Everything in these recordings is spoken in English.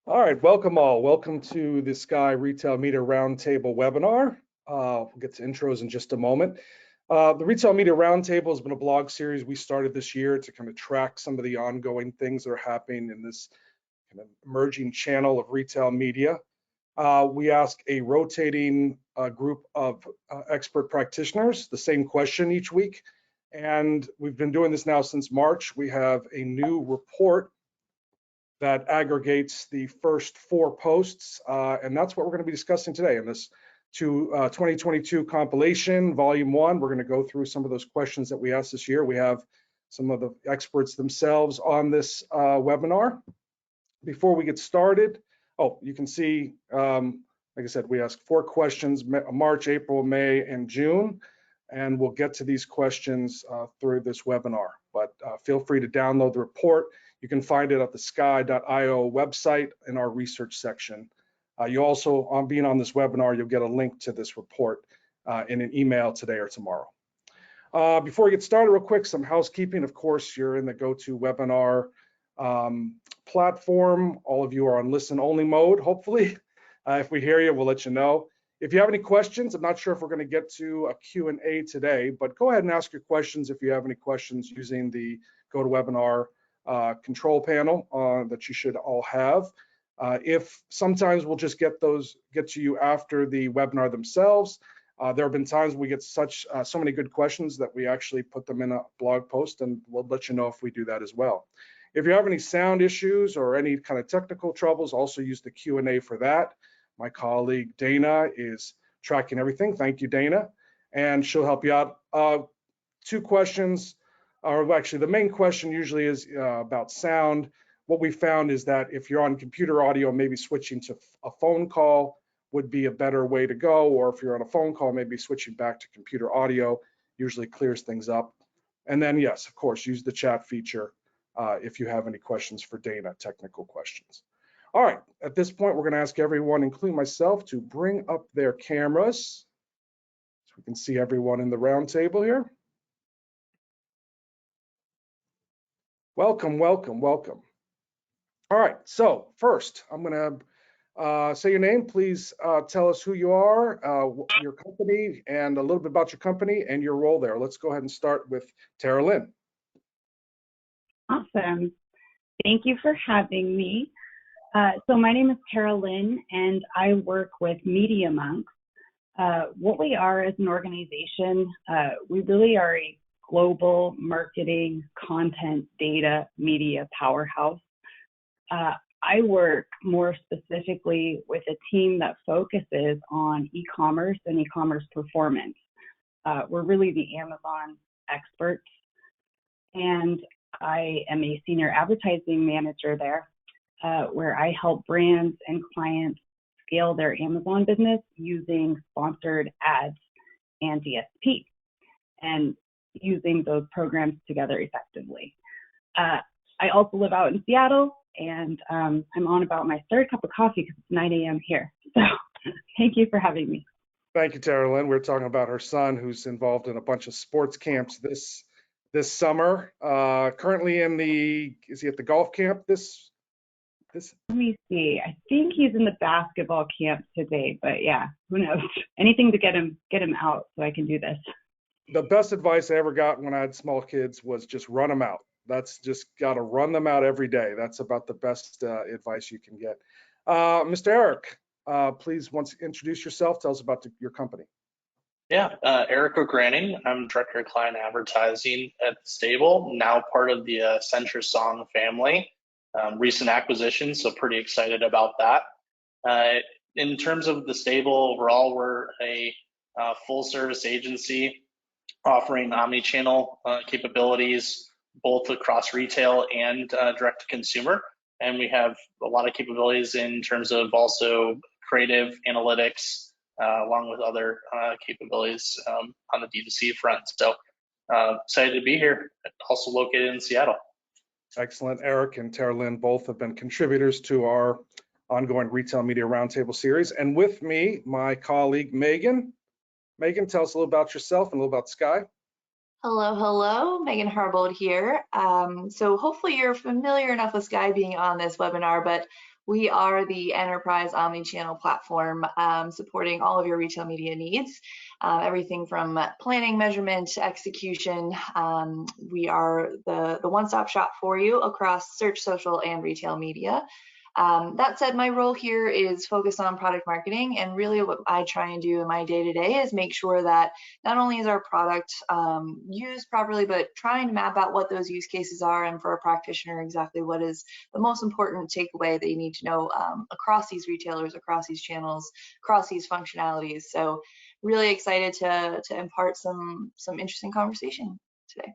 All right, welcome all. Welcome to the Skai Retail Media Roundtable webinar. We'll get to intros in just a moment. The Retail Media Roundtable has been a blog series we started this year to kind of track some of the ongoing things that are happening in this kind of emerging channel of retail media. We ask a rotating group of expert practitioners the same question each week, and we've been doing this now since March. We have a new report that aggregates the first 4 posts, and that's what we're going to be discussing today in this 2022 compilation, volume 1. We're going to go through some of those questions that we asked this year. We have some of the experts themselves on this webinar. Before we get started, you can see, like I said, we asked 4 questions, March, April, May, and June, and we'll get to these questions through this webinar. But feel free to download the report. You can find it at the skai.io website in our research section. You also, on being on this webinar, you'll get a link to this report in an email today or tomorrow. Before we get started, real quick, some housekeeping. Of course, you're in the GoToWebinar platform. All of you are on listen-only mode, hopefully. If we hear you, we'll let you know. If you have any questions, I'm not sure if we're going to get to a Q&A today, but go ahead and ask your questions if you have any questions using the GoToWebinar control panel that you should all have. If sometimes we'll just get to you after the webinar themselves. There have been times we get so many good questions that we actually put them in a blog post, and we'll let you know if we do that as well. If you have any sound issues or any kind of technical troubles, also use the Q&A for that. My colleague Dana is tracking everything. Thank you, Dana, and she'll help you out. 2 questions. Or actually, the main question usually is about sound. What we found is that if you're on computer audio, maybe switching to a phone call would be a better way to go, or if you're on a phone call, maybe switching back to computer audio usually clears things up. And then, yes, of course, use the chat feature if you have any questions for Dana, technical questions. All right, at this point, we're going to ask everyone, including myself, to bring up their cameras so we can see everyone in the round table here. Welcome, welcome, welcome. All right, so first, I'm going to say your name. Please tell us who you are, your company, and a little bit about your company and your role there. Let's go ahead and start with Tara Lynn. Awesome. Thank you for having me. So my name is Tara Lynn, and I work with Media.Monks. What we are as an organization, we really are a global marketing, content, data, media powerhouse. I work more specifically with a team that focuses on e-commerce and e-commerce performance. We're really the Amazon experts, and I am a senior advertising manager there, where I help brands and clients scale their Amazon business using sponsored ads and DSP, and using those programs together effectively. I also live out in Seattle, and I'm on about my 3rd cup of coffee because it's 9 a.m. here. So thank you for having me. Thank you, Tara Lynn. We're talking about her son, who's involved in a bunch of sports camps this summer. Currently is he at the golf camp this? Let me see. I think he's in the basketball camp today, but yeah, who knows? Anything to get him out so I can do this. The best advice I ever got when I had small kids was just run them out. That's just got to run them out every day. That's about the best advice you can get. Mr. Eric, please once introduce yourself. Tell us about your company. Yeah, Eric O'Granning. I'm Director of Client Advertising at the stable, now part of the Accenture Song family. Recent acquisition, so pretty excited about that. In terms of the stable overall, we're a full service agency offering omni-channel capabilities, both across retail and direct to consumer. And we have a lot of capabilities in terms of also creative analytics, along with other capabilities on the D2C front. So excited to be here, also located in Seattle. Excellent. Eric and Tara Lynn both have been contributors to our ongoing Retail Media Roundtable series. And with me, my colleague, Megan. Megan, tell us a little about yourself and a little about Skai. Hello, Megan Harbold here. So hopefully you're familiar enough with Skai being on this webinar, but We are the enterprise omni-channel platform supporting all of your retail media needs, everything from planning, measurement, execution. We are the one-stop shop for you across search, social, and retail media. That said, my role here is focused on product marketing, and really what I try and do in my day-to-day is make sure that not only is our product used properly, but trying to map out what those use cases are, and for a practitioner exactly what is the most important takeaway that you need to know across these retailers, across these channels, across these functionalities. So really excited to impart some interesting conversation today.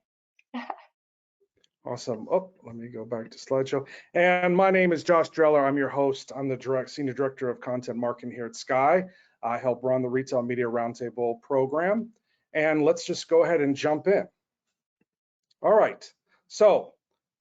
Awesome. Oh, let me go back to slideshow. And my name is Josh Dreller. I'm your host. I'm the Senior Director of Content Marketing here at Skai. I help run the Retail Media Roundtable program. And let's just go ahead and jump in. All right. So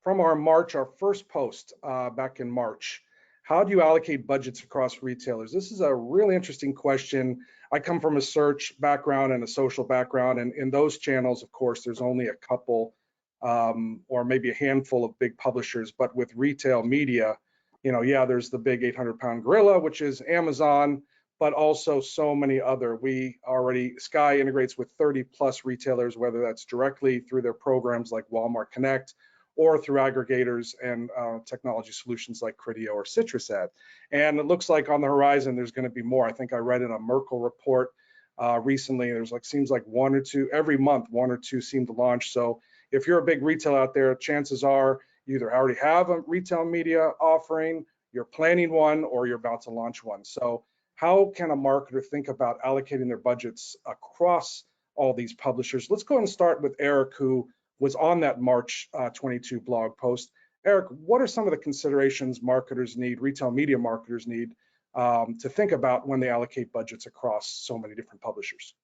from our first post back in March, how do you allocate budgets across retailers? This is a really interesting question. I come from a search background and a social background, and in those channels, of course, there's only a couple or maybe a handful of big publishers. But with retail media, yeah, there's the big 800-pound gorilla, which is Amazon, but also so many other. Skai integrates with 30 plus retailers, whether that's directly through their programs like Walmart Connect or through aggregators and technology solutions like Criteo or CitrusAd. And it looks like on the horizon, there's going to be more. I think I read in a Merkle report recently, seems like one or two, every month, one or two seem to launch. So if you're a big retailer out there, chances are you either already have a retail media offering, you're planning one, or you're about to launch one. So how can a marketer think about allocating their budgets across all these publishers? Let's go and start with Eric, who was on that March 22 blog post. Eric, what are some of the considerations retail media marketers need to think about when they allocate budgets across so many different publishers?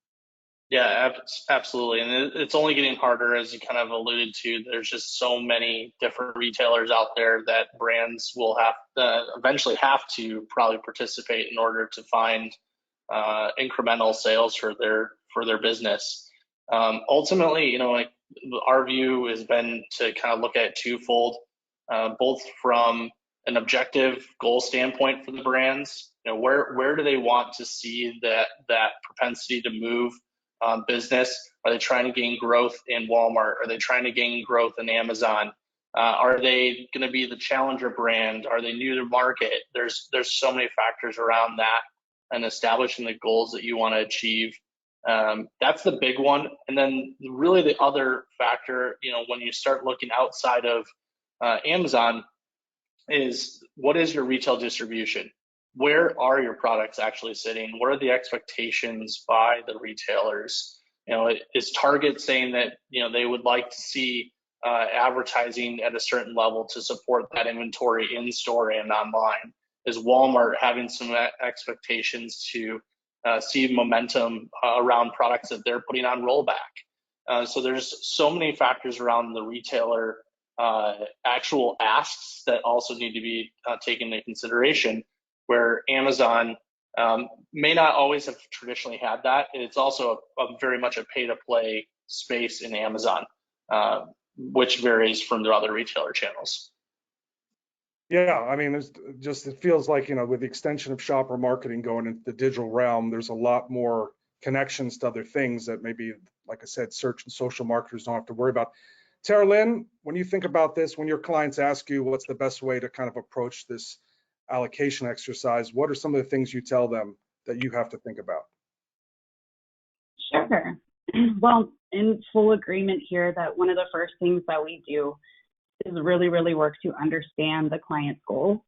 Yeah, absolutely. And it's only getting harder, as you kind of alluded to. There's just so many different retailers out there that brands will eventually have to probably participate in order to find incremental sales for their business. Ultimately, our view has been to kind of look at it twofold, both from an objective goal standpoint for the brands. Where do they want to see that propensity to move business? Are they trying to gain growth in Walmart? Are they trying to gain growth in Amazon? Are they going to be the challenger brand? Are they new to market? There's so many factors around that, and establishing the goals that you want to achieve. That's the big one. And then really the other factor, when you start looking outside of Amazon, is what is your retail distribution? Where are your products actually sitting? What are the expectations by the retailers? Is Target saying that they would like to see advertising at a certain level to support that inventory in store and online? Is Walmart having some expectations to see momentum around products that they're putting on rollback? So there's so many factors around the retailer actual asks that also need to be taken into consideration, where Amazon may not always have traditionally had that. It's also very much a pay-to-play space in Amazon, which varies from the other retailer channels. Yeah, I mean, it feels like, with the extension of shopper marketing going into the digital realm, there's a lot more connections to other things that maybe, like I said, search and social marketers don't have to worry about. Tara Lynn, when you think about this, when your clients ask you what's the best way to kind of approach this allocation exercise, what are some of the things you tell them that you have to think about? Sure. Well, in full agreement here that one of the first things that we do is really, really work to understand the client's goals,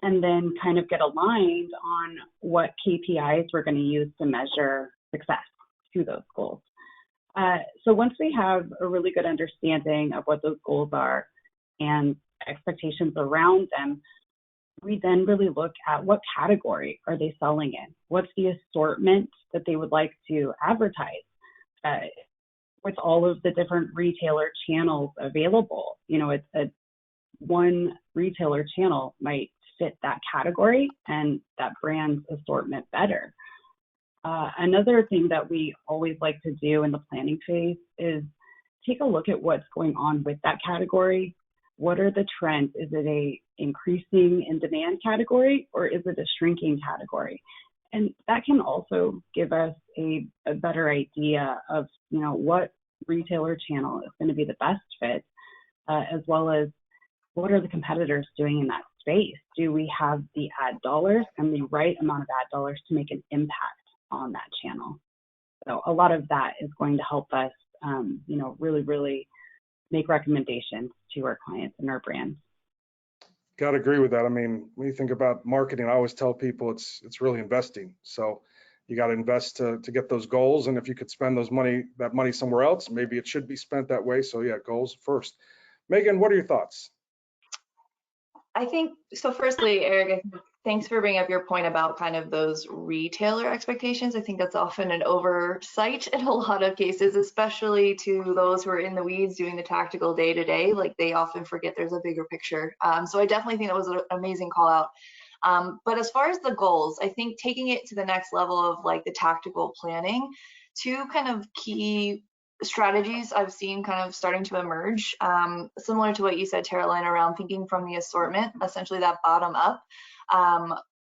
and then kind of get aligned on what KPIs we're going to use to measure success to those goals. So once we have a really good understanding of what those goals are and expectations around them, we then really look at what category are they selling in? What's the assortment that they would like to advertise with all of the different retailer channels available? One retailer channel might fit that category and that brand's assortment better. Another thing that we always like to do in the planning phase is take a look at what's going on with that category. what are the trends? Is it a increasing in demand category, or is it a shrinking category? And that can also give us a better idea of, what retailer channel is going to be the best fit, as well as what are the competitors doing in that space? Do we have the ad dollars and the right amount of ad dollars to make an impact on that channel? So a lot of that is going to help us, really, really make recommendations to our clients and our brands. Got to agree with that. I mean, when you think about marketing, I always tell people it's really investing. So you got to invest to get those goals. And if you could spend that money somewhere else, maybe it should be spent that way. So yeah, goals first. Megan, what are your thoughts? I think, so firstly, Eric, thanks for bringing up your point about kind of those retailer expectations. I think that's often an oversight in a lot of cases, especially to those who are in the weeds doing the tactical day to day. Like, they often forget there's a bigger picture. So I definitely think that was an amazing call out. But as far as the goals, I think taking it to the next level of like the tactical planning, two kind of key strategies I've seen kind of starting to emerge, similar to what you said, Caroline, around thinking from the assortment, essentially that bottom up,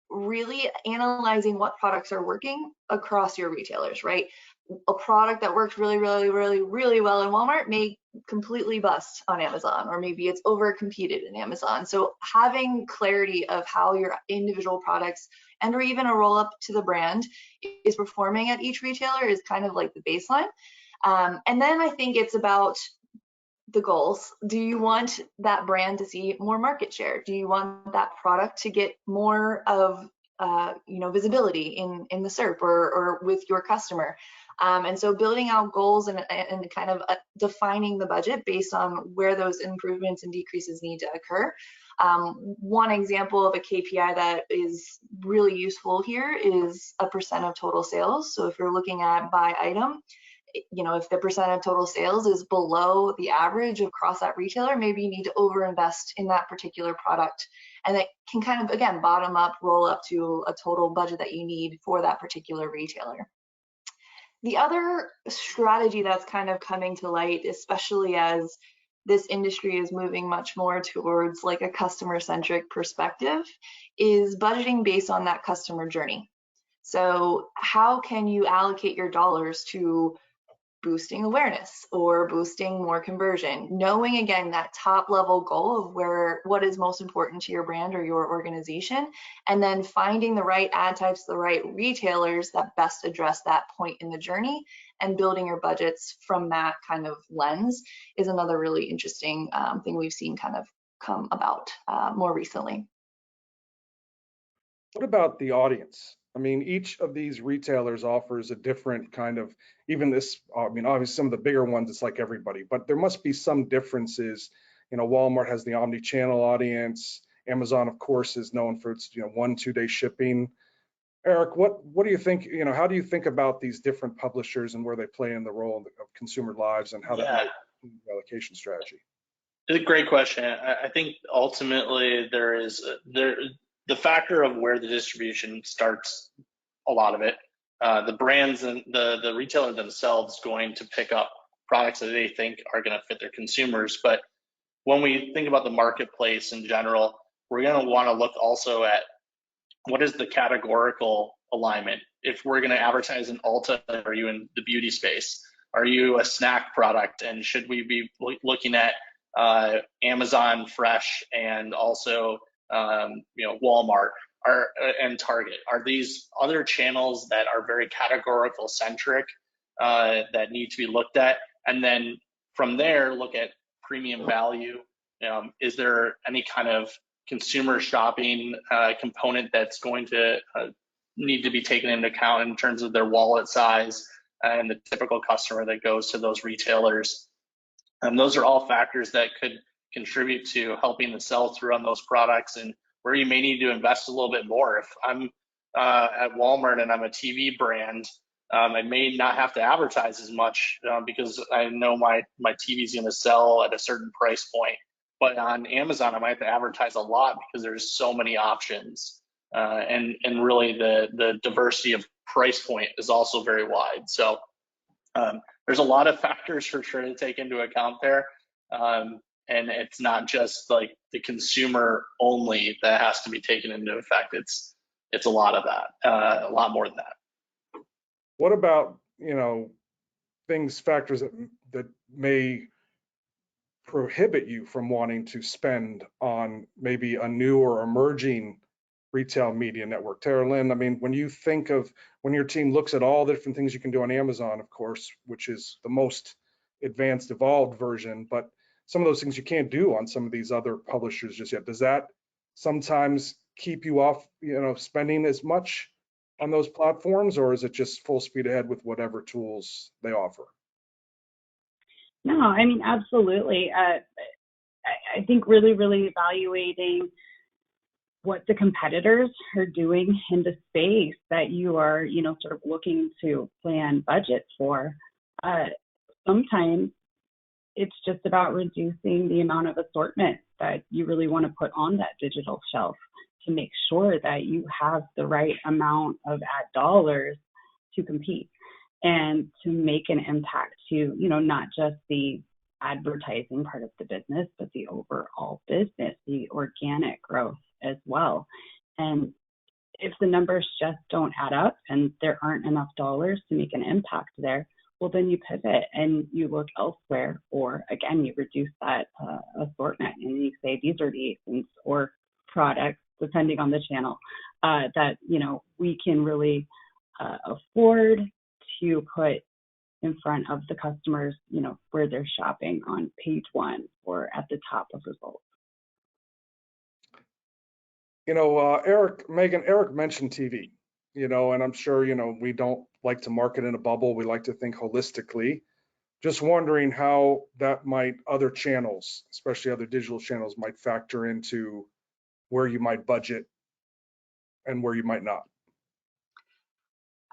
really analyzing what products are working across your retailers, right? A product that works really, really, really, really well in Walmart may completely bust on Amazon, or maybe it's over competed in Amazon. So having clarity of how your individual products and or even a roll up to the brand is performing at each retailer is kind of like the baseline. And then I think it's about the goals. Do you want that brand to see more market share? Do you want that product to get more of visibility in the SERP or with your customer? And so building out goals and kind of defining the budget based on where those improvements and decreases need to occur. One example of a KPI that is really useful here is a % of total sales. So if you're looking at by item, if the % of total sales is below the average across that retailer, maybe you need to overinvest in that particular product. And that can kind of, again, bottom up, roll up to a total budget that you need for that particular retailer. The other strategy that's kind of coming to light, especially as this industry is moving much more towards like a customer-centric perspective, is budgeting based on that customer journey. So how can you allocate your dollars to boosting awareness or boosting more conversion, knowing again that top level goal of what is most important to your brand or your organization, and then finding the right ad types, the right retailers that best address that point in the journey, and building your budgets from that kind of lens is another really interesting thing we've seen kind of come about more recently. What about the audience? I mean, each of these retailers offers a different kind of, obviously some of the bigger ones, it's like everybody, but there must be some differences. Walmart has the omni-channel audience. Amazon, of course, is known for its, 1-2 day shipping. Eric, what do you think, how do you think about these different publishers and where they play in the role of consumer lives and how that might be the allocation strategy? It's a great question. I think ultimately the factor of where the distribution starts, a lot of it. The brands and the retailer themselves going to pick up products that they think are going to fit their consumers. But when we think about the marketplace in general, we're going to want to look also at what is the categorical alignment. If we're going to advertise in Ulta, are you in the beauty space? Are you a snack product? And should we be looking at Amazon Fresh and also Walmart and Target? Are these other channels that are very categorical centric that need to be looked at? And then from there, look at premium value. Is there any kind of consumer shopping component that's going to need to be taken into account in terms of their wallet size and the typical customer that goes to those retailers? And those are all factors that could contribute to helping the sell through on those products, and where you may need to invest a little bit more. If I'm at Walmart and I'm a TV brand, I may not have to advertise as much because I know my TV is going to sell at a certain price point. But on Amazon, I might have to advertise a lot because there's so many options, and really the diversity of price point is also very wide. So there's a lot of factors for sure to take into account there. and it's not just like the consumer only that has to be taken into effect. It's a lot of that, a lot more than that. What about, factors that may prohibit you from wanting to spend on maybe a new or emerging retail media network? Tara Lynn, I mean, when your team looks at all the different things you can do on Amazon, of course, which is the most advanced, evolved version, but some of those things you can't do on some of these other publishers just yet. Does that sometimes keep you off, spending as much on those platforms, or is it just full speed ahead with whatever tools they offer? No, I mean, absolutely. I think really, really evaluating what the competitors are doing in the space that you are, sort of looking to plan budget for. Sometimes it's just about reducing the amount of assortment that you really want to put on that digital shelf to make sure that you have the right amount of ad dollars to compete and to make an impact to, not just the advertising part of the business, but the overall business, the organic growth as well. And if the numbers just don't add up and there aren't enough dollars to make an impact there, well, then you pivot and you look elsewhere, or again, you reduce that assortment and you say, these are the agents or products, depending on the channel, that, we can really afford to put in front of the customers, where they're shopping on page one or at the top of results. Eric mentioned TV, and I'm sure, we don't like to market in a bubble. We like to think holistically. Just wondering how other channels, especially other digital channels, might factor into where you might budget and where you might not.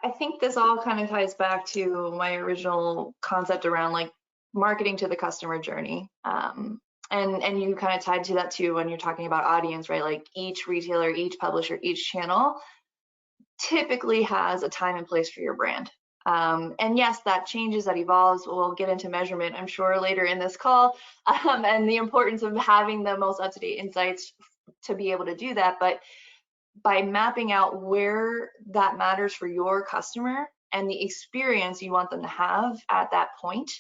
I think this all kind of ties back to my original concept around like marketing to the customer journey. And you kind of tied to that too when you're talking about audience, right? Like each retailer, each publisher, each channel typically has a time and place for your brand. And yes, that changes, that evolves. We'll get into measurement, I'm sure, later in this call, and the importance of having the most up-to-date insights to be able to do that. But by mapping out where that matters for your customer and the experience you want them to have at that point,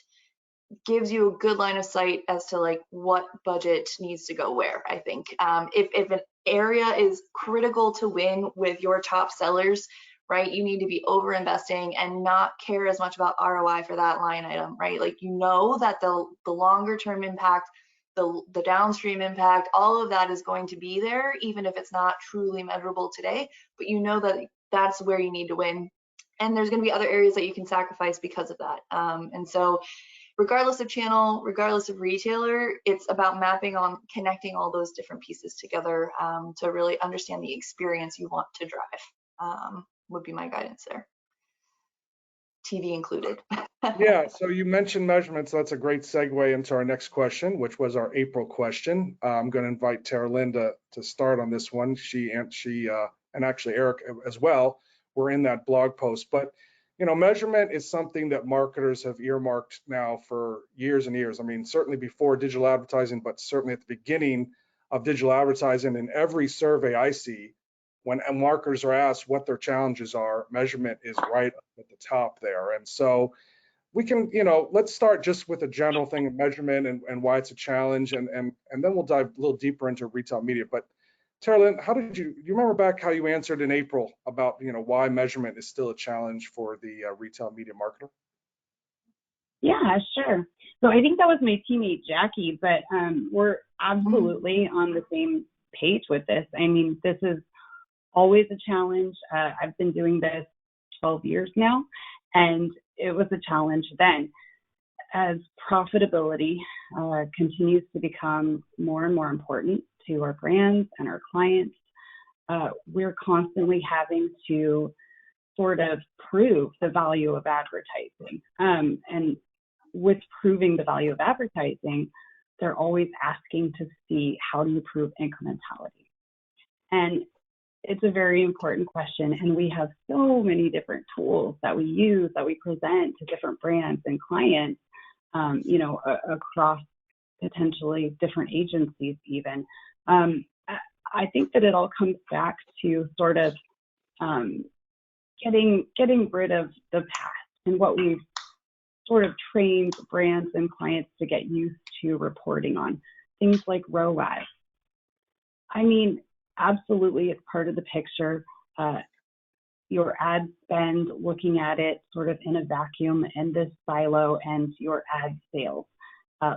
gives you a good line of sight as to like what budget needs to go where. I think if an area is critical to win with your top sellers, right, you need to be over investing and not care as much about ROI for that line item, right? Like, that the longer term impact, the downstream impact, all of that is going to be there, even if it's not truly measurable today, but that that's where you need to win. And there's going to be other areas that you can sacrifice because of that. And so regardless of channel, regardless of retailer, it's about mapping on connecting all those different pieces together to really understand the experience you want to drive, would be my guidance there. TV included. Yeah, so you mentioned measurements. So that's a great segue into our next question, which was our April question. I'm going to invite Tara Lynn to start on this one. She and actually Eric as well were in that blog post. But measurement is something that marketers have earmarked now for years and years. I mean, certainly before digital advertising, but certainly at the beginning of digital advertising. In every survey I see, when marketers are asked what their challenges are, measurement is right at the top there. And so we can, let's start just with a general thing of measurement and why it's a challenge, and then we'll dive a little deeper into retail media. But Tara Lynn, how did you remember back how you answered in April about, why measurement is still a challenge for the retail media marketer? Yeah, sure. So I think that was my teammate, Jackie, but we're absolutely on the same page with this. I mean, this is always a challenge. I've been doing this 12 years now, and it was a challenge then. As profitability continues to become more and more important to our brands and our clients, we're constantly having to sort of prove the value of advertising. And with proving the value of advertising, they're always asking to see, how do you prove incrementality? And it's a very important question, and we have so many different tools that we use, that we present to different brands and clients, across potentially different agencies even. I think that it all comes back to sort of getting rid of the past and what we've sort of trained brands and clients to get used to reporting on. Things like ROAS. I mean, absolutely, it's part of the picture. Your ad spend, looking at it sort of in a vacuum in this silo, and your ad sales.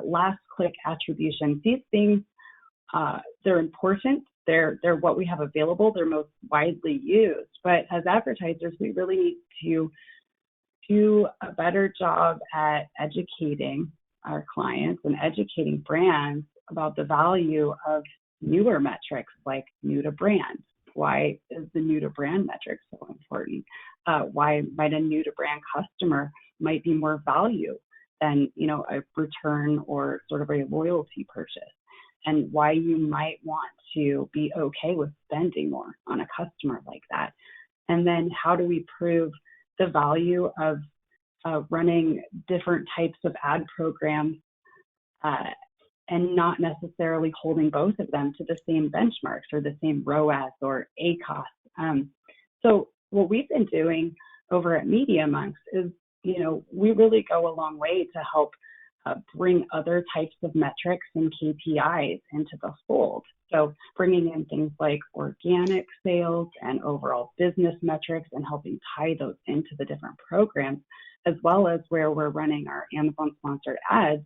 Last click attribution. These things, they're important. They're what we have available. They're most widely used. But as advertisers, we really need to do a better job at educating our clients and educating brands about the value of newer metrics like new to brand. Why is the new to brand metric so important? Why might a new to brand customer might be more value than, you know, a return or sort of a loyalty purchase, and why you might want to be okay with spending more on a customer like that. And then how do we prove the value of running different types of ad programs and not necessarily holding both of them to the same benchmarks or the same ROAS or ACOS. So what we've been doing over at Media.Monks is, you know, we really go a long way to help bring other types of metrics and KPIs into the fold. So bringing in things like organic sales and overall business metrics and helping tie those into the different programs, as well as where we're running our Amazon sponsored ads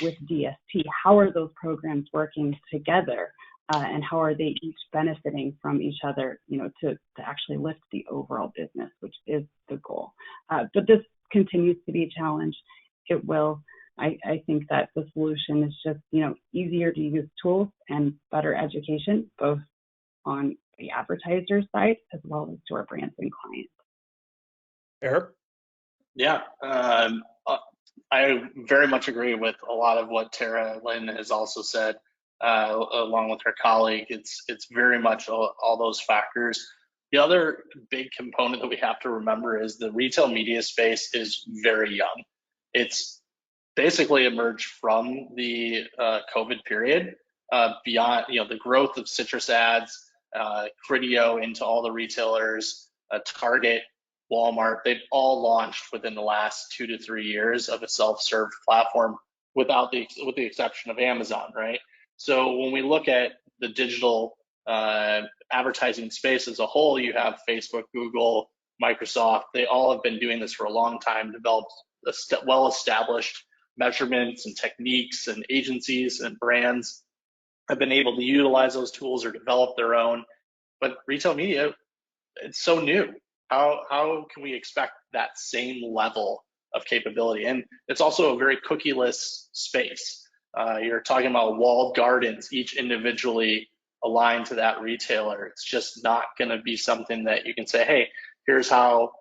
with DSP. How are those programs working together, and how are they each benefiting from each other, you know, to actually lift the overall business, which is the goal. But this continues to be a challenge. It will. I think that the solution is just, you know, easier to use tools and better education, both on the advertiser side as well as to our brands and clients. Eric? Yeah, I very much agree with a lot of what Tara Lynn has also said, along with her colleague. It's very much all those factors. The other big component that we have to remember is the retail media space is very young. It's basically emerged from the COVID period. Beyond, you know, the growth of citrus ads, Criteo into all the retailers, Target, Walmart, they've all launched within the last 2 to 3 years of a self-serve platform, with the exception of Amazon, right? So when we look at the digital advertising space as a whole, you have Facebook, Google, Microsoft. They all have been doing this for a long time, developed well-established measurements and techniques, and agencies and brands have been able to utilize those tools or develop their own. But retail media, it's so new. How can we expect that same level of capability? And it's also a very cookieless space. You're talking about walled gardens, each individually aligned to that retailer. It's just not going to be something that you can say, hey, here's how,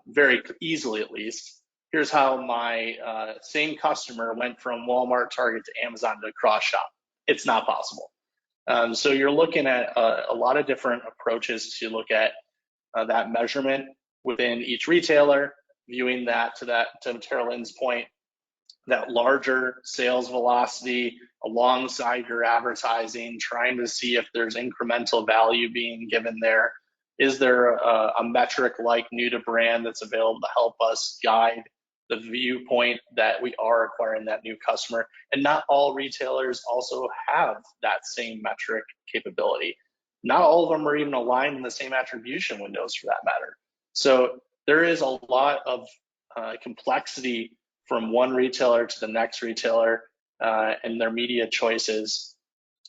very easily at least, here's how my same customer went from Walmart, Target to Amazon to cross shop. It's not possible. So you're looking at a lot of different approaches to look at that measurement within each retailer, viewing that to Tara Lynn's point, that larger sales velocity alongside your advertising, trying to see if there's incremental value being given there. Is there a metric like new to brand that's available to help us guide the viewpoint that we are acquiring that new customer? And not all retailers also have that same metric capability. Not all of them are even aligned in the same attribution windows for that matter. So there is a lot of complexity from one retailer to the next retailer and their media choices.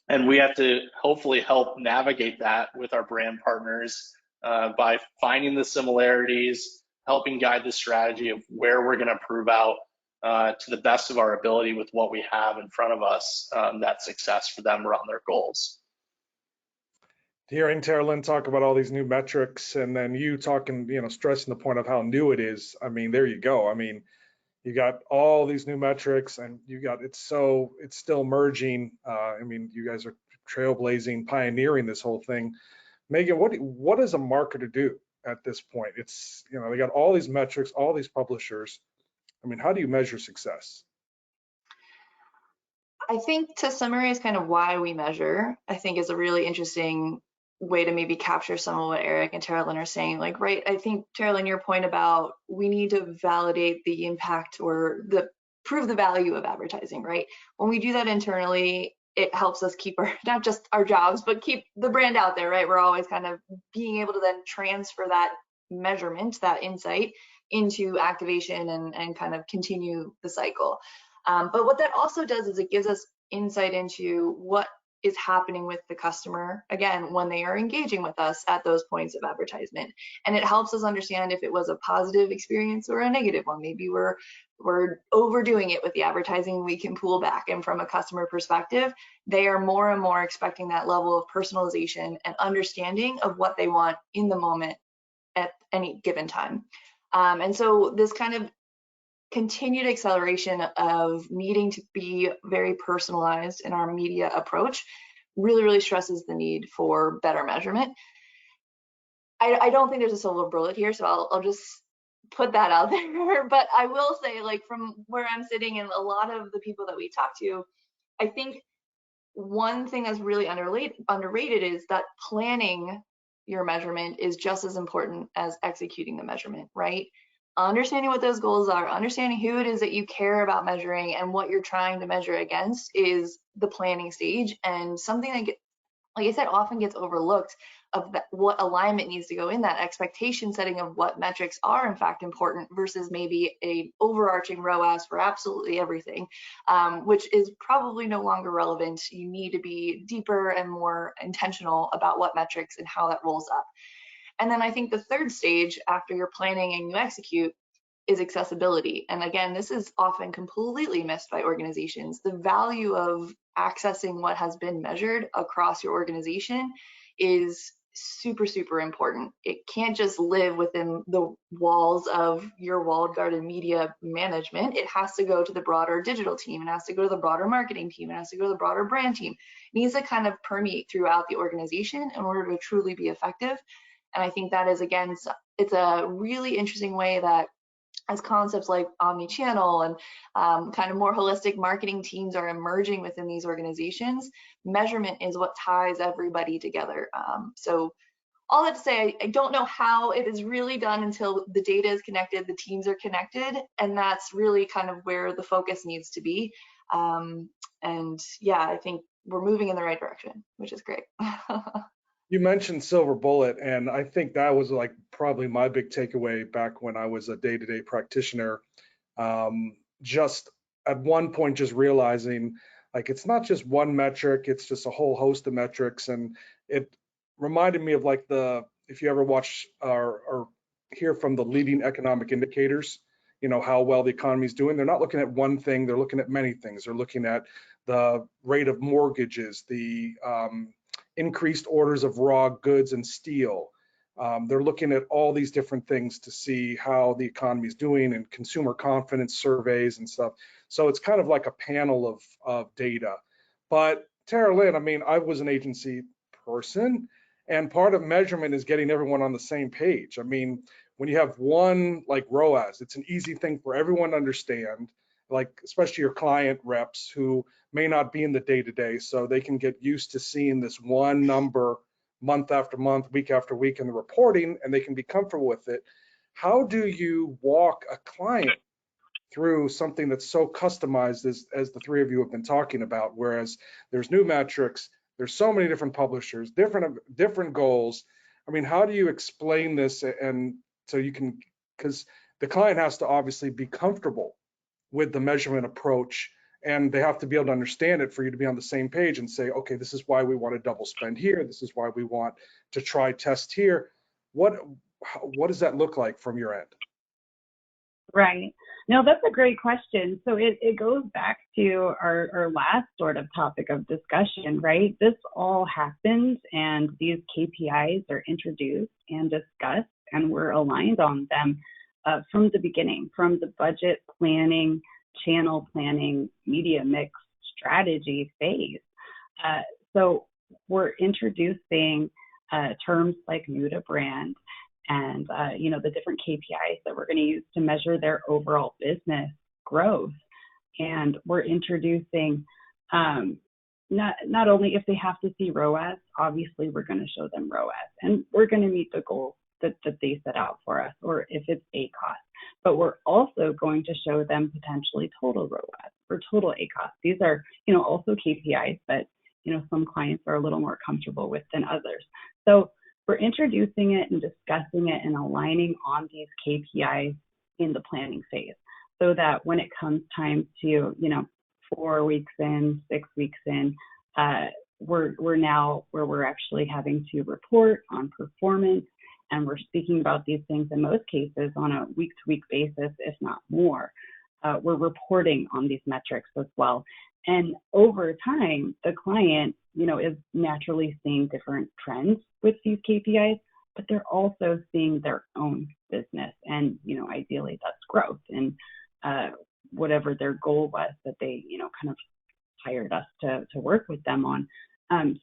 And we have to hopefully help navigate that with our brand partners by finding the similarities, helping guide the strategy of where we're going to prove out to the best of our ability with what we have in front of us, that success for them around their goals. Hearing Tara Lynn talk about all these new metrics, and then you talking, you know, stressing the point of how new it is. I mean, there you go. I mean, you got all these new metrics, and you got it's still merging. I mean, you guys are trailblazing, pioneering this whole thing. Megan, what does a marketer do at this point? It's, you know, they got all these metrics, all these publishers. I mean, how do you measure success? I think to summarize kind of why we measure, I think is a really interesting way to maybe capture some of what Eric and Tara Lynn are saying. Like, right, I think Tara Lynn, your point about we need to validate the impact or prove the value of advertising, right? When we do that internally, it helps us keep our, not just our jobs, but keep the brand out there, right? We're always kind of being able to then transfer that measurement, that insight into activation and kind of continue the cycle. But what that also does is it gives us insight into what is happening with the customer, again, when they are engaging with us at those points of advertisement. And it helps us understand if it was a positive experience or a negative one. Maybe we're overdoing it with the advertising, we can pull back. And from a customer perspective, they are more and more expecting that level of personalization and understanding of what they want in the moment at any given time. And so this kind of continued acceleration of needing to be very personalized in our media approach really, really stresses the need for better measurement. I don't think there's a silver bullet here, so I'll just put that out there. But I will say, like, from where I'm sitting and a lot of the people that we talk to, I think one thing that's really underrated is that planning your measurement is just as important as executing the measurement, right? Understanding what those goals are, understanding who it is that you care about measuring and what you're trying to measure against is the planning stage, and something that, like I said, often gets overlooked of what alignment needs to go in that expectation setting of what metrics are in fact important versus maybe a overarching ROAS for absolutely everything, which is probably no longer relevant. You need to be deeper and more intentional about what metrics and how that rolls up. And then I think the third stage after you're planning and you execute is accessibility. And again, this is often completely missed by organizations. The value of accessing what has been measured across your organization is super, super important. It can't just live within the walls of your walled garden media management. It has to go to the broader digital team. It has to go to the broader marketing team. It has to go to the broader brand team. It needs to kind of permeate throughout the organization in order to truly be effective. And I think that is, again, it's a really interesting way that as concepts like omni-channel and kind of more holistic marketing teams are emerging within these organizations, measurement is what ties everybody together. So all that to say, I don't know how it is really done until the data is connected, the teams are connected, and that's really kind of where the focus needs to be. And yeah, I think we're moving in the right direction, which is great. You mentioned silver bullet, and I think that was like probably my big takeaway back when I was a day-to-day practitioner. Just at one point, just realizing like it's not just one metric, it's just a whole host of metrics. And it reminded me of like if you ever watch or hear from the leading economic indicators, you know, how well the economy is doing. They're not looking at one thing, they're looking at many things. They're looking at the rate of mortgages, the increased orders of raw goods and steel. They're looking at all these different things to see how the economy is doing and consumer confidence surveys and stuff. So it's kind of like a panel of data. But Tara Lynn, I mean, I was an agency person, and part of measurement is getting everyone on the same page. I mean, when you have one like ROAS, it's an easy thing for everyone to understand, like especially your client reps who may not be in the day-to-day, so they can get used to seeing this one number month after month, week after week in the reporting, and they can be comfortable with it. How do you walk a client through something that's so customized as the three of you have been talking about, whereas there's new metrics, there's so many different publishers, different goals. I mean, how do you explain this? And so you can, because the client has to obviously be comfortable with the measurement approach, and they have to be able to understand it for you to be on the same page and say, okay, this is why we want to double spend here. This is why we want to try test here. What does that look like from your end? Right. No, that's a great question. So it goes back to our last sort of topic of discussion, right? This all happens and these KPIs are introduced and discussed, and we're aligned on them from the beginning, from the budget planning, channel planning, media mix strategy phase. So we're introducing terms like new to brand and the different KPIs that we're going to use to measure their overall business growth. And we're introducing Not only if they have to see ROAS, obviously we're going to show them ROAS, and we're going to meet the goals that they set out for us, or if it's ACOS, but we're also going to show them potentially total ROAS or total ACOS. These are, also KPIs that, some clients are a little more comfortable with than others. So we're introducing it and discussing it and aligning on these KPIs in the planning phase, so that when it comes time to, 4 weeks in, 6 weeks in, we're now where we're actually having to report on performance, and we're speaking about these things in most cases on a week-to-week basis, if not more. We're reporting on these metrics as well. And over time, the client, is naturally seeing different trends with these KPIs, but they're also seeing their own business and, ideally that's growth and whatever their goal was that they, kind of hired us to work with them on.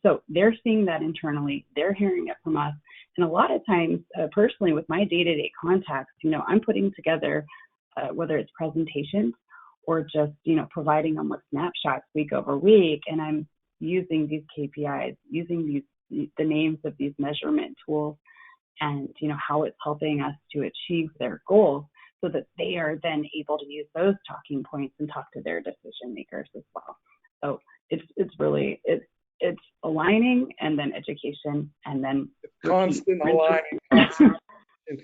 So they're seeing that internally, they're hearing it from us. And a lot of times, personally, with my day-to-day contacts, I'm putting together, whether it's presentations or just, providing them with snapshots week over week. And I'm using these KPIs, using the names of these measurement tools and, how it's helping us to achieve their goals, so that they are then able to use those talking points and talk to their decision makers as well. So it's really, it's aligning and then education and then constant aligning.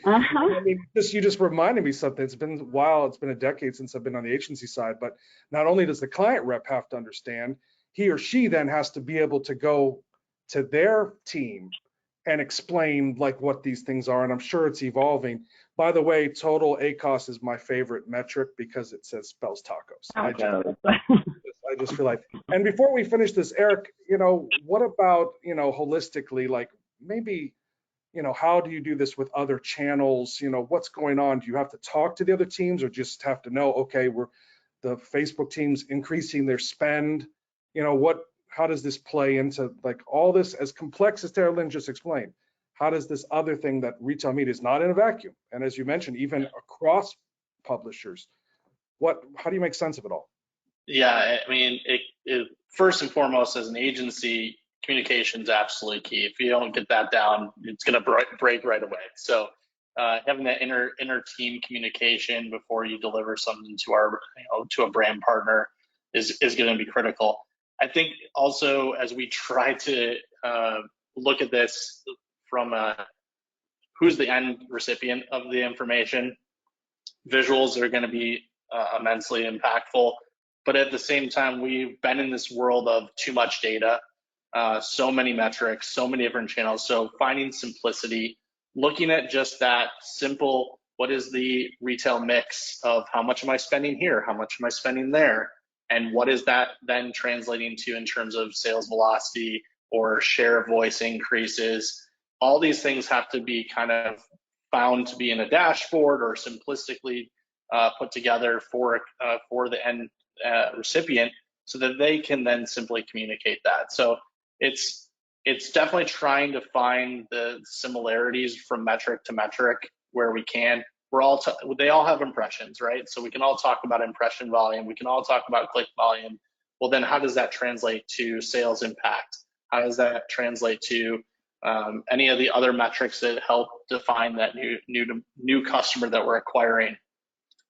I mean, you just reminded me something. It's been a while. It's been a decade since I've been on the agency side, but not only does the client rep have to understand, he or she then has to be able to go to their team and explain like what these things are. And I'm sure it's evolving. By the way, total ACOS is my favorite metric because it spells tacos. I just feel like, and before we finish this, Eric, what about, holistically, like maybe, how do you do this with other channels? What's going on? Do you have to talk to the other teams or just have to know, okay, the Facebook team's increasing their spend? How does this play into like all this as complex as Tara Lynn just explained? How does this other thing that retail media is not in a vacuum? And as you mentioned, even across publishers, how do you make sense of it all? Yeah, I mean, first and foremost, as an agency, communication is absolutely key. If you don't get that down, it's going to break right away. So having that inner team communication before you deliver something to a brand partner is going to be critical. I think also as we try to look at this from who's the end recipient of the information, visuals are going to be immensely impactful. But at the same time, we've been in this world of too much data, so many metrics, so many different channels. So finding simplicity, looking at just that simple, what is the retail mix of how much am I spending here? How much am I spending there? And what is that then translating to in terms of sales velocity or share of voice increases? All these things have to be kind of found to be in a dashboard or simplistically put together for the end recipient, so that they can then simply communicate that. So it's definitely trying to find the similarities from metric to metric where we can. They all have impressions, right? So we can all talk about impression volume. We can all talk about click volume. Well, then how does that translate to sales impact? How does that translate to any of the other metrics that help define that new customer that we're acquiring?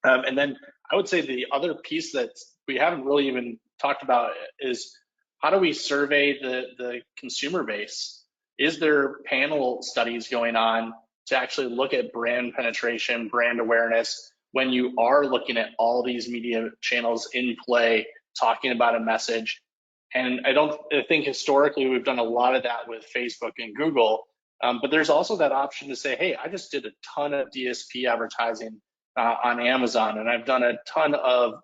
And then I would say the other piece that we haven't really even talked about is how do we survey the consumer base? Is there panel studies going on to actually look at brand penetration, brand awareness, when you are looking at all these media channels in play, talking about a message? And I think historically we've done a lot of that with Facebook and Google, but there's also that option to say, hey, I just did a ton of DSP advertising on Amazon, and I've done a ton of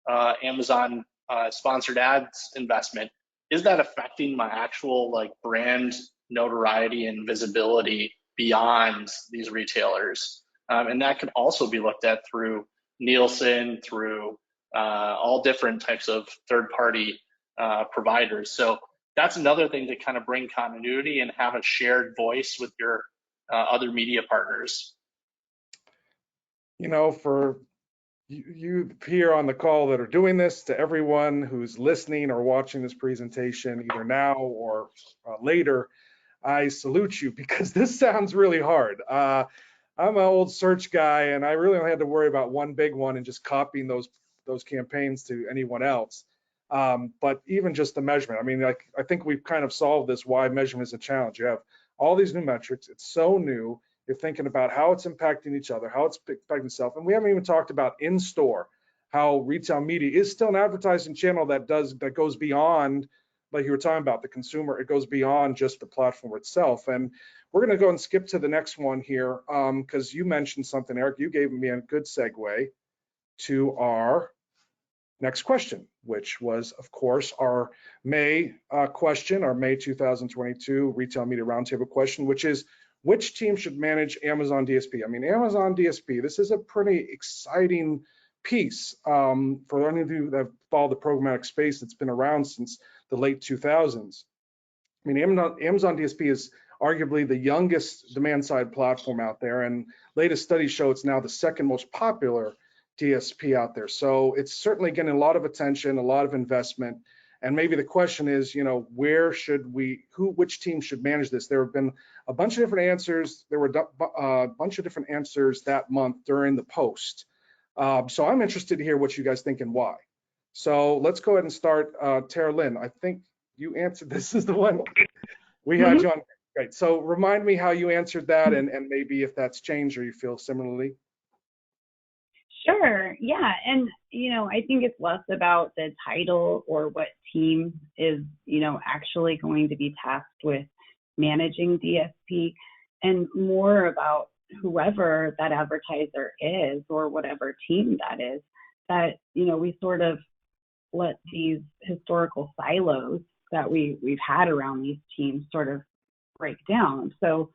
Amazon sponsored ads investment. Is that affecting my actual brand notoriety and visibility beyond these retailers? And that can also be looked at through Nielsen, through all different types of third-party providers. So that's another thing to kind of bring continuity and have a shared voice with your other media partners. For you here on the call that are doing this, to everyone who's listening or watching this presentation, either now or later, I salute you because this sounds really hard. I'm an old search guy, and I really only had to worry about one big one and just copying those campaigns to anyone else. But even just the measurement, I mean, like, I think we've kind of solved this, why measurement is a challenge. You have all these new metrics. It's so new. You're thinking about how it's impacting each other, how it's impacting itself. And we haven't even talked about in-store, how retail media is still an advertising channel that goes beyond, like you were talking about, the consumer. It goes beyond just the platform itself. And we're going to go and skip to the next one here, because you mentioned something, Eric. You gave me a good segue to our next question, which was, of course, our May question, our May 2022 Retail Media Roundtable question, which is, which team should manage Amazon DSP? I mean, Amazon DSP, this is a pretty exciting piece for any of you that follow the programmatic space that's been around since the late 2000s. I mean, Amazon DSP is arguably the youngest demand-side platform out there, and latest studies show it's now the second most popular DSP out there. So it's certainly getting a lot of attention, a lot of investment. And maybe the question is, which team should manage this? There have been a bunch of different answers. There were a bunch of different answers that month during the post. So I'm interested to hear what you guys think and why. So let's go ahead and start. Tara Lynn, I think you answered, this is the one we had you on. Great. So remind me how you answered that, and maybe if that's changed or you feel similarly. Sure. Yeah. And, I think it's less about the title or what team is, actually going to be tasked with managing DSP, and more about whoever that advertiser is or whatever team that is, that, we sort of let these historical silos that we've had around these teams sort of break down. So,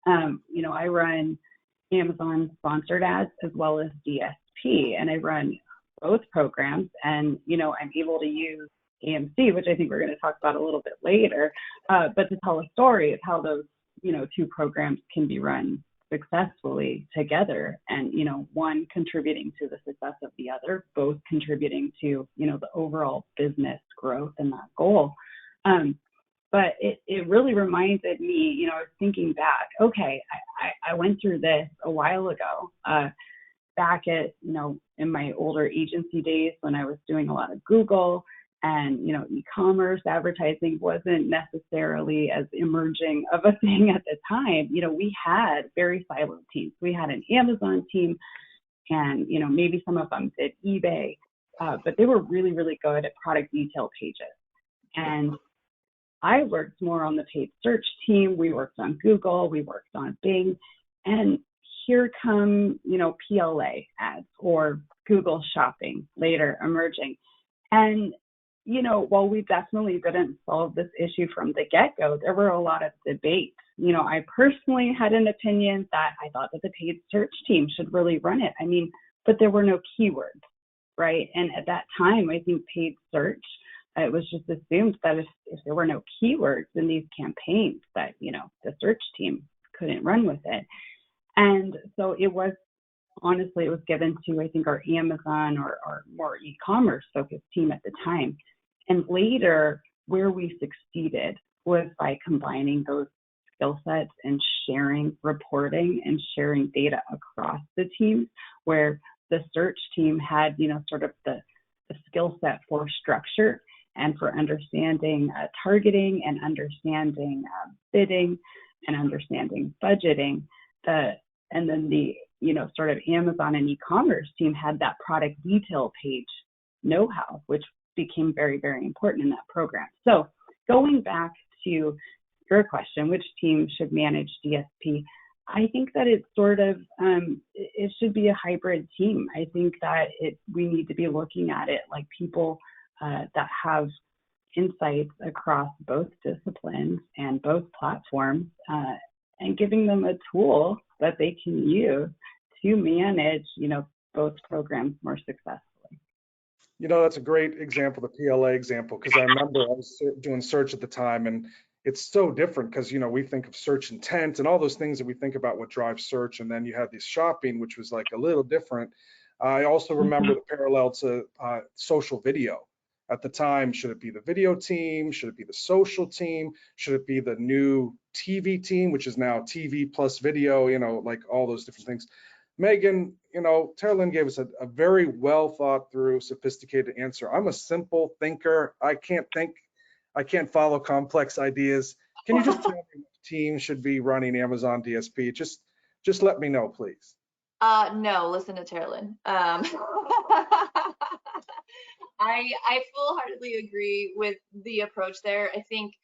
I run Amazon sponsored ads as well as DSP, and I run both programs, and I'm able to use AMC, which I think we're going to talk about a little bit later, but to tell a story of how those two programs can be run successfully together, and one contributing to the success of the other, both contributing to the overall business growth and that goal. But it really reminded me, I was thinking back, okay, I went through this a while ago, back at, in my older agency days when I was doing a lot of Google, and, e-commerce advertising wasn't necessarily as emerging of a thing at the time. We had very siloed teams. We had an Amazon team, and, maybe some of them did eBay, but they were really, really good at product detail pages. And I worked more on the paid search team. We worked on Google, we worked on Bing, and here come, PLA ads or Google shopping later emerging. And, while we definitely didn't solve this issue from the get-go, there were a lot of debates. I personally had an opinion that I thought that the paid search team should really run it. I mean, but there were no keywords, right? And at that time, I think paid search, it was just assumed that if there were no keywords in these campaigns, that, the search team couldn't run with it. And so it was given to, I think, our Amazon or more e-commerce focused team at the time. And later, where we succeeded was by combining those skill sets and sharing reporting and sharing data across the teams, where the search team had, sort of the skill set for structure and for understanding targeting and understanding bidding and understanding budgeting. And then the, sort of Amazon and e-commerce team had that product detail page know-how, which became very, very important in that program. So going back to your question, which team should manage DSP? I think that it's sort of, it should be a hybrid team. I think that we need to be looking at it like people that have insights across both disciplines and both platforms, and giving them a tool that they can use to manage, both programs more successfully. That's a great example, the PLA example, because I remember I was doing search at the time, and it's so different because, we think of search intent and all those things that we think about what drives search. And then you have this shopping, which was like a little different. I also remember the parallel to social video. At the time, should it be the video team? Should it be the social team? Should it be the new TV team, which is now TV plus video, like all those different things. Megan, Tara Lynn gave us a very well thought through, sophisticated answer. I'm a simple thinker. I can't think. I can't follow complex ideas. Can you just tell me which team should be running Amazon DSP? Just let me know, please. No, listen to Tara Lynn. I full-heartedly agree with the approach there. I think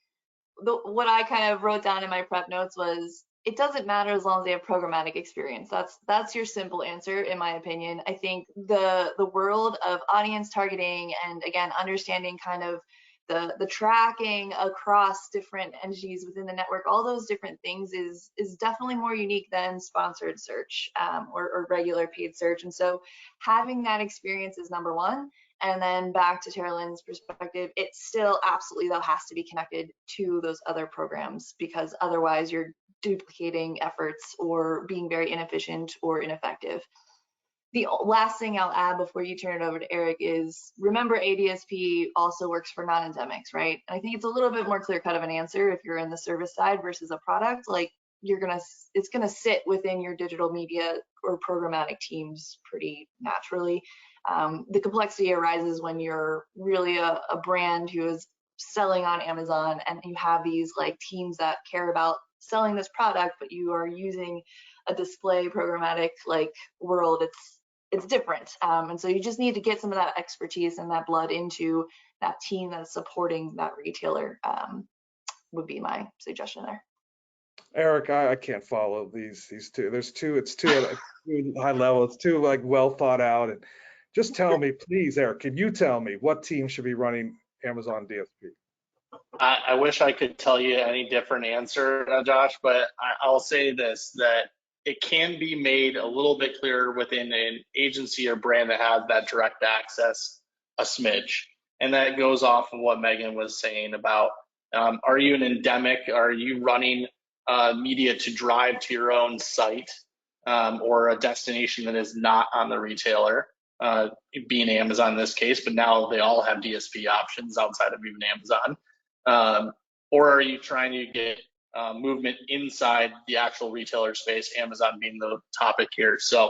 what I kind of wrote down in my prep notes was it doesn't matter as long as they have programmatic experience. That's your simple answer, in my opinion. I think the world of audience targeting and, again, understanding kind of the tracking across different entities within the network, all those different things is definitely more unique than sponsored search or regular paid search. And so having that experience is number one. And then back to Tara Lynn's perspective, it still absolutely though has to be connected to those other programs, because otherwise you're duplicating efforts or being very inefficient or ineffective. The last thing I'll add before you turn it over to Eric is, remember ADSP also works for non-endemics, right? And I think it's a little bit more clear-cut of an answer if you're in the service side versus a product. Like it's gonna sit within your digital media or programmatic teams pretty naturally. The complexity arises when you're really a brand who is selling on Amazon and you have these like teams that care about selling this product, but you are using a display programmatic like world. It's different. And so you just need to get some of that expertise and that blood into that team that's supporting that retailer, would be my suggestion there. Eric, I can't follow these two. It's too high level. It's too like well thought out. And just tell me, please, Eric, can you tell me what team should be running Amazon DSP? I wish I could tell you any different answer, Josh, but I'll say this, that it can be made a little bit clearer within an agency or brand that has that direct access a smidge. And that goes off of what Megan was saying about, are you an endemic? Are you running media to drive to your own site or a destination that is not on the retailer, being Amazon in this case, but now they all have DSP options outside of even Amazon. Or are you trying to get movement inside the actual retailer space, Amazon being the topic here? So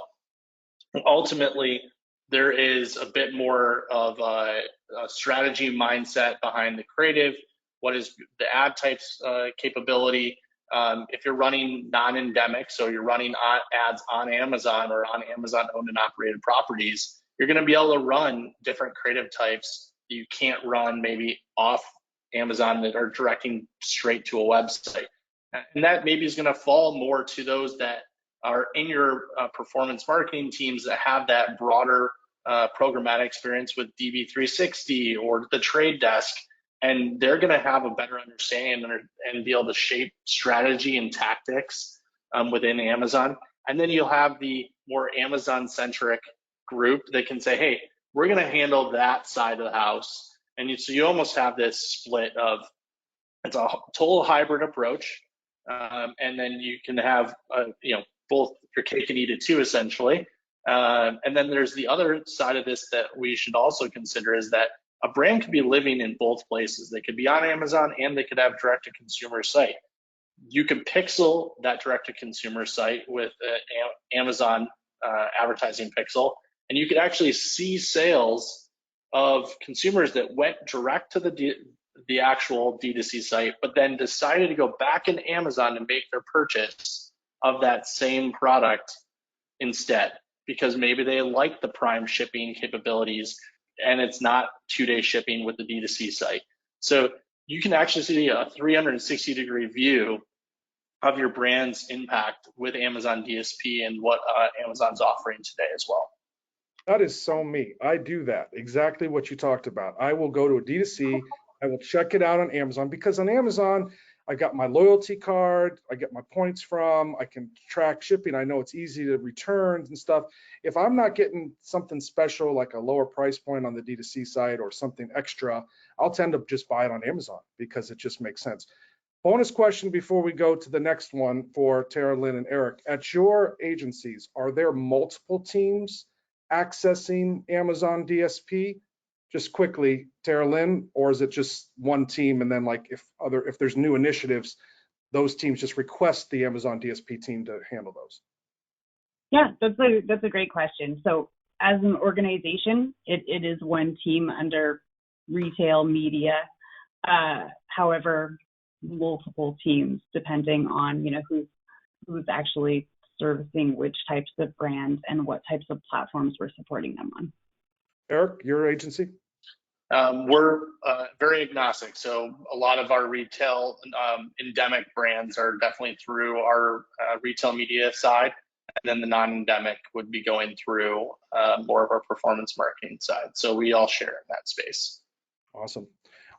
ultimately, there is a bit more of a strategy mindset behind the creative. What is the ad types capability? If you're running non-endemic, so you're running ads on Amazon or on Amazon owned and operated properties, you're going to be able to run different creative types that you can't run maybe off Amazon that are directing straight to a website. And that maybe is going to fall more to those that are in your performance marketing teams that have that broader programmatic experience with DV360 or the trade desk. And they're going to have a better understanding and be able to shape strategy and tactics within Amazon. And then you'll have the more Amazon-centric group that can say, hey, we're going to handle that side of the house. And so you almost have this split of, it's a total hybrid approach. And then you can have, both your cake and eat it too, essentially. And then there's the other side of this that we should also consider, is that a brand could be living in both places. They could be on Amazon and they could have direct-to-consumer site. You can pixel that direct-to-consumer site with Amazon advertising pixel, and you could actually see sales of consumers that went direct to the actual D2C site, but then decided to go back in Amazon to make their purchase of that same product instead, because maybe they like the Prime shipping capabilities and it's not 2-day shipping with the D2C site. So you can actually see a 360-degree view of your brand's impact with Amazon DSP and what Amazon's offering today as well. That is so me. I do that. Exactly what you talked about. I will go to a D2C. I will check it out on Amazon, because on Amazon, I got my loyalty card, I get my points from, I can track shipping. I know it's easy to return and stuff. If I'm not getting something special, like a lower price point on the D2C site or something extra, I'll tend to just buy it on Amazon because it just makes sense. Bonus question before we go to the next one for Tara Lynn and Eric. At your agencies, are there multiple teams accessing Amazon DSP? Just quickly, Tara Lynn, or is it just one team, and then like if there's new initiatives, those teams just request the Amazon DSP team to handle those? Yeah, that's a great question. So as an organization, it is one team under retail media. However, multiple teams depending on who's actually servicing which types of brands and what types of platforms we're supporting them on. Eric, your agency? We're very agnostic. So a lot of our retail endemic brands are definitely through our retail media side. And then the non-endemic would be going through more of our performance marketing side. So we all share in that space. Awesome.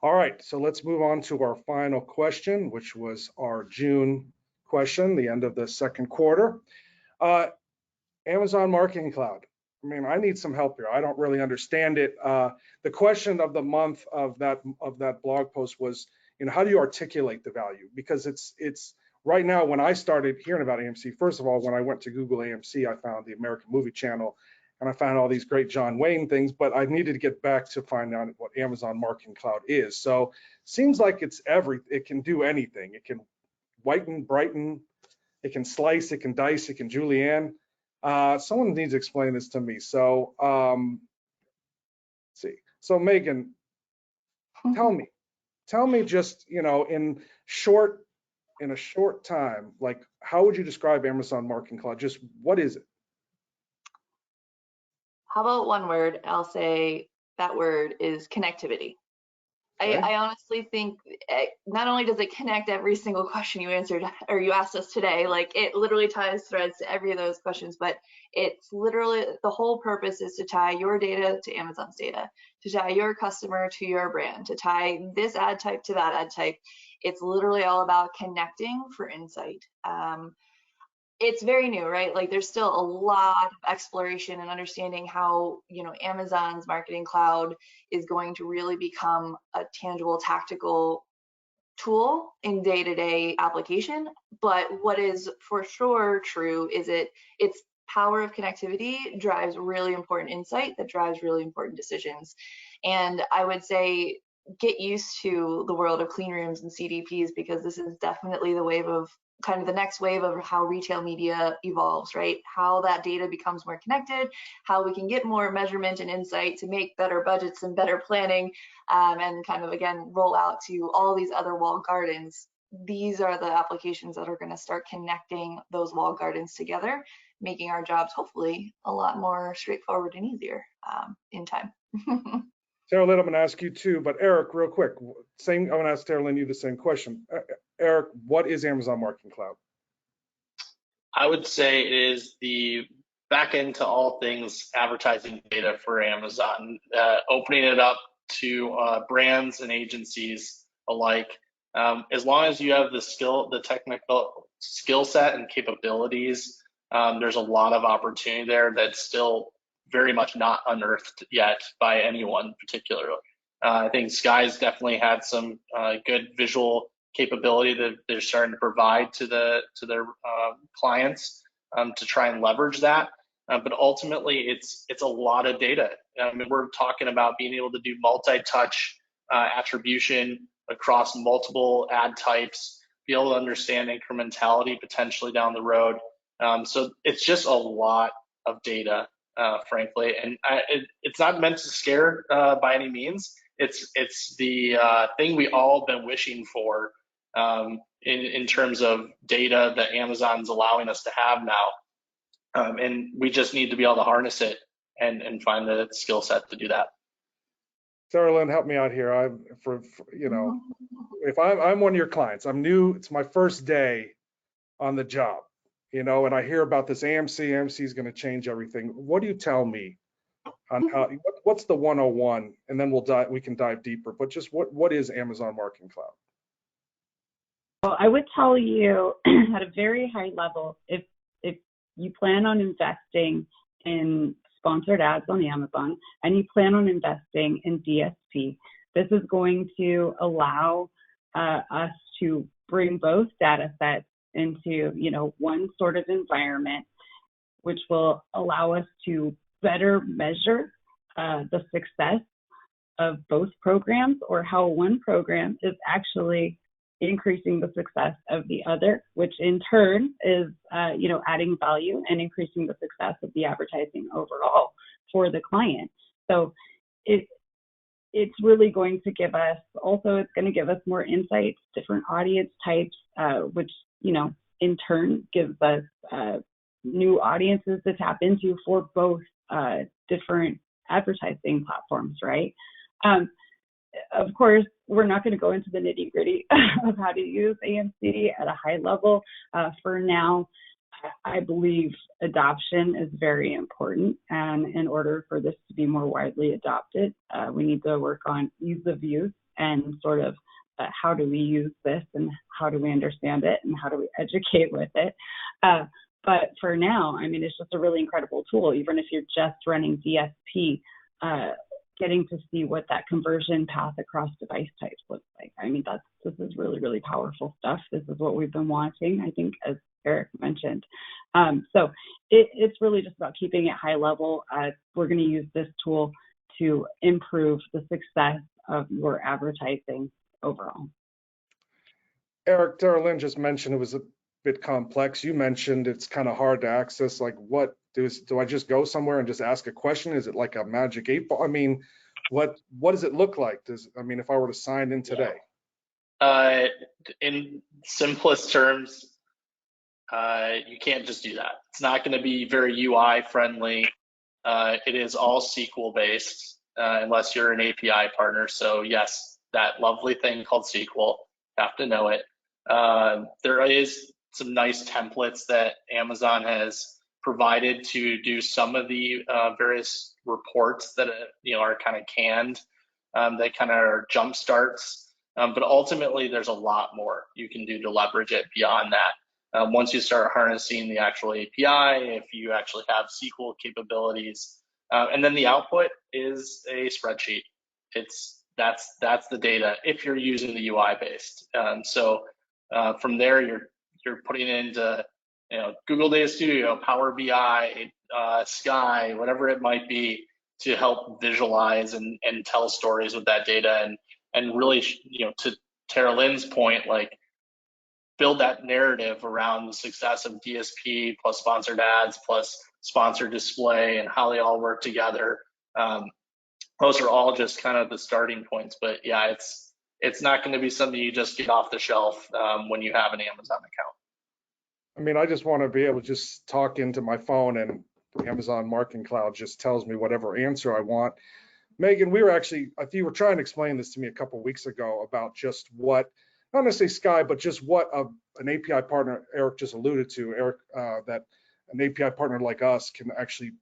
All right, so let's move on to our final question, which was our June question, the end of the second quarter. Amazon Marketing Cloud. I mean, I need some help here. I don't really understand it. The question of the month of that blog post was, how do you articulate the value? Because it's right now, when I started hearing about AMC, first of all, when I went to Google AMC, I found the American Movie Channel, and I found all these great John Wayne things, but I needed to get back to find out what Amazon Marketing Cloud is. So seems like it can do anything. It can whiten, brighten, it can slice, it can dice, it can julienne. Someone needs to explain this to me. So let's see. So Megan, tell me just, in a short time, like, how would you describe Amazon Marketing Cloud? Just what is it? How about one word? I'll say that word is connectivity. Okay. I honestly think not only does it connect every single question you answered or you asked us today, like it literally ties threads to every of those questions, but it's literally the whole purpose is to tie your data to Amazon's data, to tie your customer to your brand, to tie this ad type to that ad type. It's literally all about connecting for insight. It's very new, right? Like there's still a lot of exploration and understanding how, Amazon's Marketing Cloud is going to really become a tangible tactical tool in day-to-day application. But what is for sure true is its power of connectivity drives really important insight that drives really important decisions. And I would say get used to the world of clean rooms and CDPs, because this is definitely the next wave of how retail media evolves, right? How that data becomes more connected, how we can get more measurement and insight to make better budgets and better planning, and kind of, again, roll out to all these other walled gardens. These are the applications that are going to start connecting those walled gardens together, making our jobs hopefully a lot more straightforward and easier in time. Tara Lynn, I'm going to ask you too, but Eric, real quick, I'm going to ask Tara Lynn you the same question. Eric, what is Amazon Marketing Cloud? I would say it is the back end to all things advertising data for Amazon, opening it up to brands and agencies alike. As long as you have the technical skill set and capabilities, there's a lot of opportunity there that's still very much not unearthed yet by anyone particularly. I think Skai's definitely had some good visual capability that they're starting to provide to their clients to try and leverage that. But ultimately, it's a lot of data. I mean, we're talking about being able to do multi-touch attribution across multiple ad types, be able to understand incrementality potentially down the road. So it's just a lot of data, frankly, and it's not meant to scare by any means. It's the thing we all been wishing for in terms of data that Amazon's allowing us to have now, and we just need to be able to harness it and find the skill set to do that. Tara Lynn, help me out here. If I'm one of your clients, I'm new, it's my first day on the job, and I hear about this AMC is going to change everything. What do you tell me on how? What's the 101? And then we can dive deeper. But just what is Amazon Marketing Cloud? Well, I would tell you at a very high level, if you plan on investing in sponsored ads on Amazon and you plan on investing in DSP, this is going to allow us to bring both data sets into one sort of environment, which will allow us to better measure the success of both programs, or how one program is actually increasing the success of the other, which in turn is, adding value and increasing the success of the advertising overall for the client. So it's really going to give us, it's going to give us more insights, different audience types, which, in turn gives us new audiences to tap into for both different advertising platforms, right? Of course, we're not going to go into the nitty gritty of how to use AMC at a high level. For now, I believe adoption is very important. And in order for this to be more widely adopted, we need to work on ease of use and sort of how do we use this and how do we understand it and how do we educate with it. But for now, I mean, it's just a really incredible tool. Even if you're just running DSP, getting to see what that conversion path across device types looks like. I mean, this is really, really powerful stuff. This is what we've been wanting, I think, as Eric mentioned. So it's really just about keeping it high level. We're going to use this tool to improve the success of your advertising overall. Eric, Darlene just mentioned it was a bit complex. You mentioned it's kind of hard to access. Like, what do I just go somewhere and just ask a question? Is it like a magic 8-ball? I mean, what does it look like? If I were to sign in today? In simplest terms, you can't just do that. It's not going to be very UI friendly. It is all SQL based, unless you're an API partner. So yes, that lovely thing called SQL, you have to know it. There is some nice templates that Amazon has provided to do some of the various reports that are kind of canned, that kind of are jump starts. But ultimately, there's a lot more you can do to leverage it beyond that. Once you start harnessing the actual API, if you actually have SQL capabilities, and then the output is a spreadsheet. That's the data if you're using the UI based. So from there, you're putting it into Google Data Studio, Power BI, Skai, whatever it might be, to help visualize and tell stories with that data, and really, to Tara Lynn's point, like, build that narrative around the success of DSP plus sponsored ads plus sponsored display and how they all work together. Those are all just kind of the starting points, but yeah, it's not going to be something you just get off the shelf when you have an Amazon account. I mean, I just want to be able to just talk into my phone and Amazon Marketing Cloud just tells me whatever answer I want. Megan, I think you were trying to explain this to me a couple of weeks ago about just what, not necessarily Skai, but just what an API partner, Eric just alluded to, that an API partner like us can actually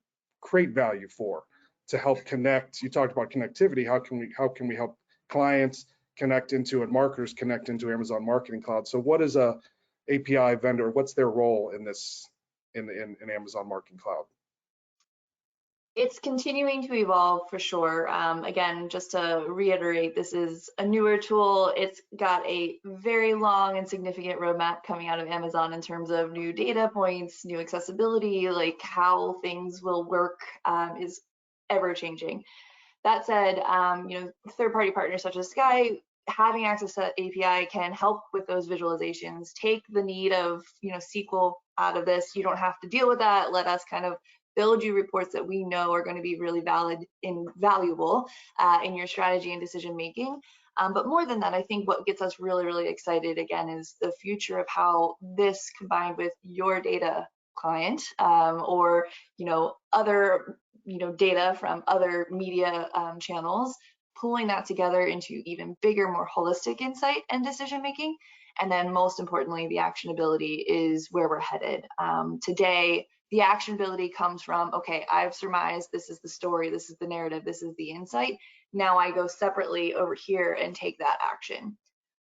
create value for, to help connect. You talked about connectivity. How can we help clients connect into and marketers connect into Amazon Marketing Cloud? So what is a API vendor? What's their role in this in Amazon Marketing Cloud? It's continuing to evolve for sure. Again, just to reiterate, this is a newer tool. It's got a very long and significant roadmap coming out of Amazon in terms of new data points, new accessibility, like how things will work is ever changing. That said, third-party partners such as Skai, having access to API can help with those visualizations, take the need of SQL out of this. You don't have to deal with that. Let us kind of build you reports that we know are going to be really valid and valuable in your strategy and decision making. But more than that, I think what gets us really, really excited again is the future of how this combined with your data client or other data from other media channels, pulling that together into even bigger, more holistic insight and decision making. And then most importantly, the actionability is where we're headed. Today, the actionability comes from, okay, I've surmised this is the story, this is the narrative, this is the insight. Now I go separately over here and take that action.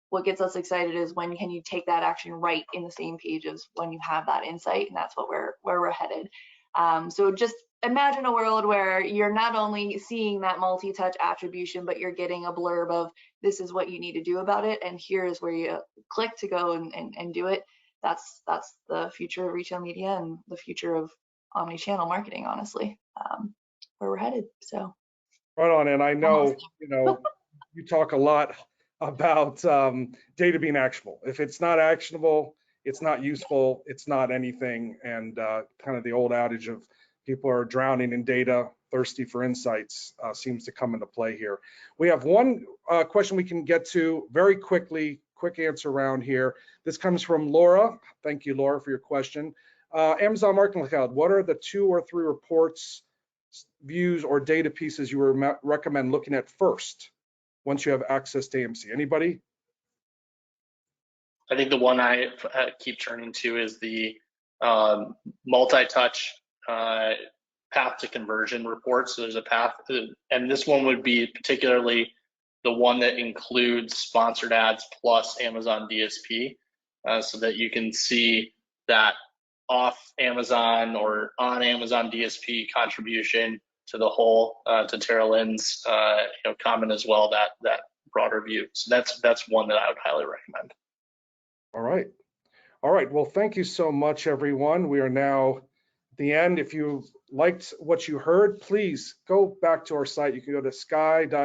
What gets us excited is when can you take that action right in the same page as when you have that insight, and that's what where we're headed. So just imagine a world where you're not only seeing that multi-touch attribution, but you're getting a blurb of this is what you need to do about it, and here's where you click to go and do it. That's the future of retail media and the future of omni-channel marketing, honestly. we're headed. So Right on. And I know, almost. you talk a lot about data being actionable. If it's not actionable, it's not useful, it's not anything. And kind of the old adage of people are drowning in data, thirsty for insights seems to come into play here. We have one question we can get to very quickly, quick answer round here. This comes from Laura. Thank you, Laura, for your question. Amazon Marketing Cloud, what are the 2 or 3 reports, views, or data pieces you would recommend looking at first once you have access to AMC? Anybody? I think the one I keep turning to is the multi-touch path to conversion report. So there's a path, and this one would be particularly the one that includes sponsored ads plus Amazon DSP, so that you can see that off Amazon or on Amazon DSP contribution to the whole, to Tara Lynn's comment as well, that broader view. So that's one that I would highly recommend. All right. All right. Well, thank you so much, everyone. We are now at the end. If you liked what you heard, please go back to our site. You can go to skai.io.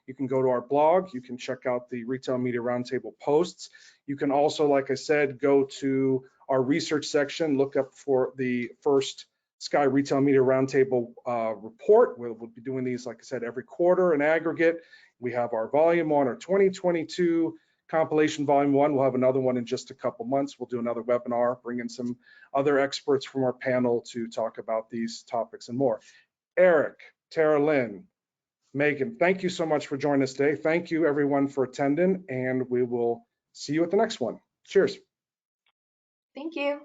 You can go to our blog. You can check out the Retail Media Roundtable posts. You can also, like I said, go to our research section, look up for the first Skai Retail Media Roundtable report. We'll be doing these, like I said, every quarter in aggregate. We have our volume 1, our 2022 compilation volume 1. We'll have another one in just a couple months. We'll do another webinar, bring in some other experts from our panel to talk about these topics and more. Eric, Tara Lynn, Megan, thank you so much for joining us today. Thank you everyone for attending, and we will see you at the next one. Cheers. Thank you.